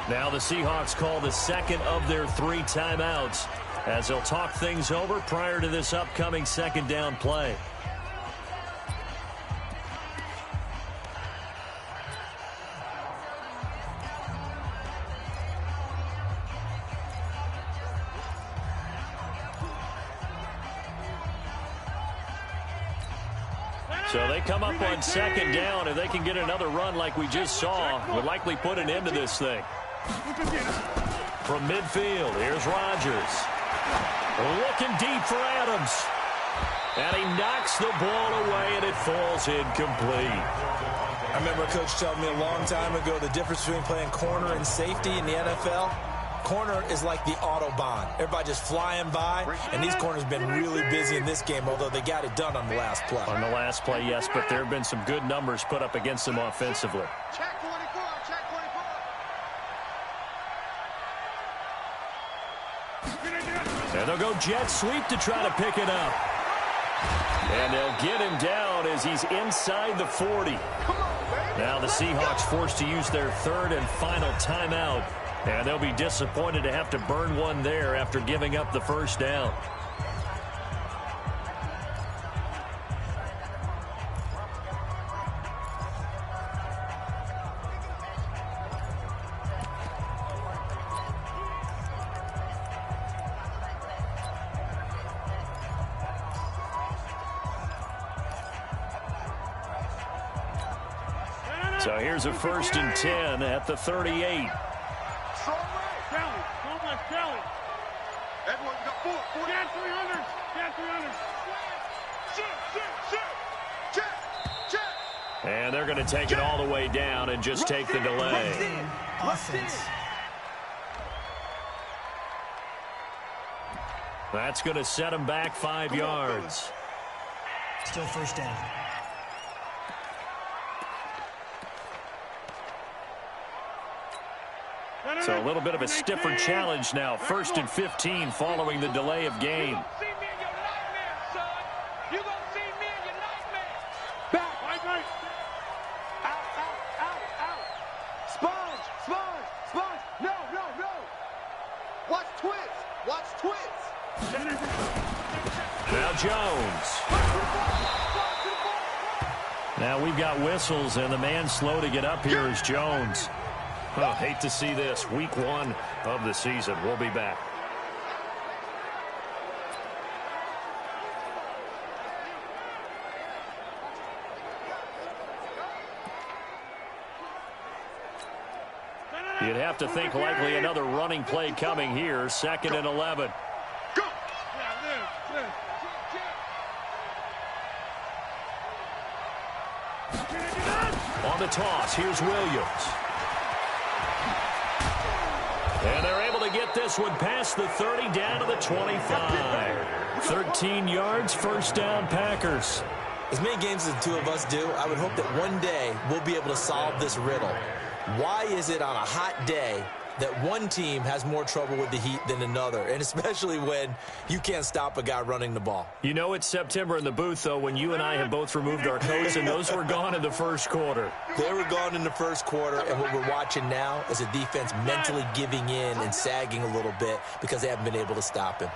Now the Seahawks call the 2nd of their 3 timeouts as they'll talk things over prior to this upcoming 2nd down play. So they come up on 2nd down. If they can get another run like we just saw, would likely put an end to this thing. From midfield, here's Rodgers. Looking deep for Adams. And he knocks the ball away, and it falls incomplete. I remember a coach telling me a long time ago the difference between playing corner and safety in the NFL. Corner is like the Autobahn. Everybody just flying by, and these corners have been really busy in this game, although they got it done on the last play. On the last play, yes, but there have been some good numbers put up against them offensively. Check 24. And they'll go jet sweep to try to pick it up. And they'll get him down as he's inside the 40. Now the Seahawks forced to use their 3rd and final timeout. And they'll be disappointed to have to burn one there after giving up the 1st down. So here's a 1st and 10 at the 38. Kelly. Everyone got 4. Got 300. Check. And they're going to take it all the way down and just take the delay. Offense. That's going to set them back 5 yards. Still first down. So a little bit of a stiffer challenge now. 1st and 15 following the delay of game. Now Jones. Now we've got whistles, and the man slow to get up here is Jones. Oh, hate to see this. Week 1 of the season. We'll be back. You'd have to think likely another running play coming here. 2nd and 11. On the toss, here's Williams. And they're able to get this one past the 30 down to the 25. 13 yards, first down, Packers. As many games as the two of us do, I would hope that one day we'll be able to solve this riddle. Why is it on a hot day that one team has more trouble with the heat than another, and especially when you can't stop a guy running the ball? You know it's September in the booth, though, when you and I have both removed our coats, and those were gone in the first quarter. They were gone in the first quarter, and what we're watching now is a defense mentally giving in and sagging a little bit because they haven't been able to stop him.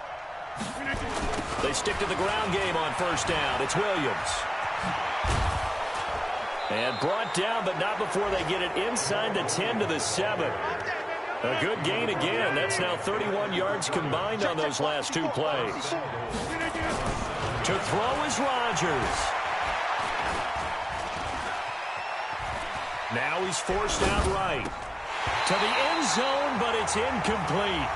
They stick to the ground game on first down. It's Williams. And brought down, but not before they get it inside the 10 to the 7. A good gain again. That's now 31 yards combined on those last 2 plays. To throw is Rodgers. Now he's forced out right. To the end zone, but it's incomplete.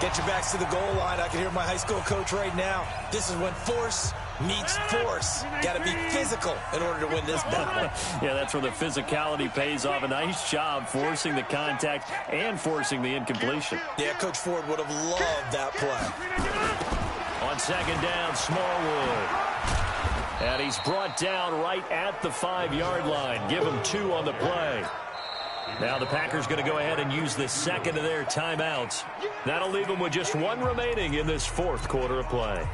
Get your backs to the goal line. I can hear my high school coach right now. This is when force meets force. Got to be physical in order to win this battle. Yeah, that's where the physicality pays off. A nice job forcing the contact and forcing the incompletion. Yeah, Coach Ford would have loved that play. On 2nd down, Smallwood. And he's brought down right at the 5-yard line. Give him 2 on the play. Now the Packers going to go ahead and use the 2nd of their timeouts. That'll leave them with just 1 remaining in this 4th quarter of play.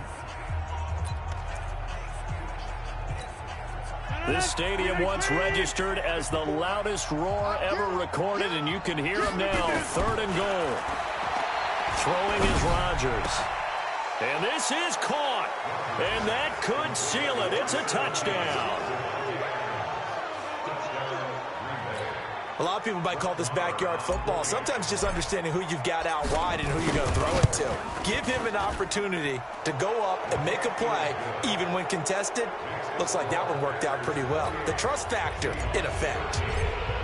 This stadium once registered as the loudest roar ever recorded, and you can hear him now. 3rd and goal. Throwing is Rodgers. And this is caught. And that could seal it. It's a touchdown. A lot of people might call this backyard football. Sometimes just understanding who you've got out wide and who you're going to throw it to. Give him an opportunity to go up and make a play, even when contested. Looks like that one worked out pretty well. The trust factor, in effect.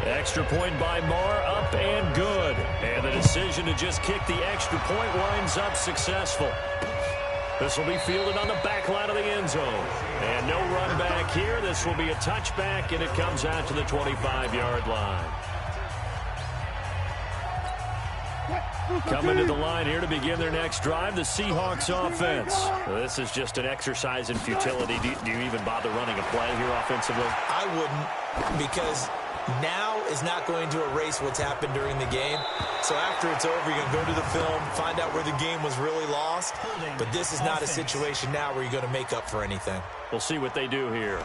Extra point by Marr, up and good. And the decision to just kick the extra point winds up successful. This will be fielded on the back line of the end zone. And no run back here. This will be a touchback, and it comes out to the 25-yard line. Coming to the line here to begin their next drive, the Seahawks offense. This is just an exercise in futility. Do you even bother running a play here offensively? I wouldn't, because now is not going to erase what's happened during the game. So after it's over, you're going to go to the film, find out where the game was really lost. But this is not a situation now where you're going to make up for anything. We'll see what they do here.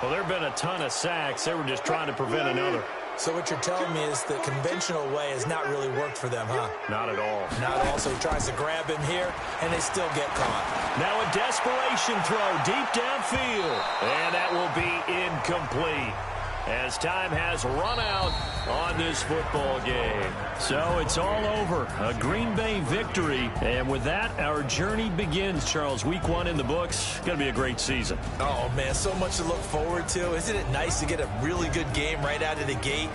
Well, there have been a ton of sacks. They were just trying to prevent another. So what you're telling me is the conventional way has not really worked for them, huh? Not at all. Not at all. So he tries to grab him here, and they still get caught. Now a desperation throw deep downfield. And that will be incomplete, as time has run out on this football game. So it's all over. A Green Bay victory. And with that, our journey begins, Charles. Week 1 in the books. Going to be a great season. Oh, man, so much to look forward to. Isn't it nice to get a really good game right out of the gate?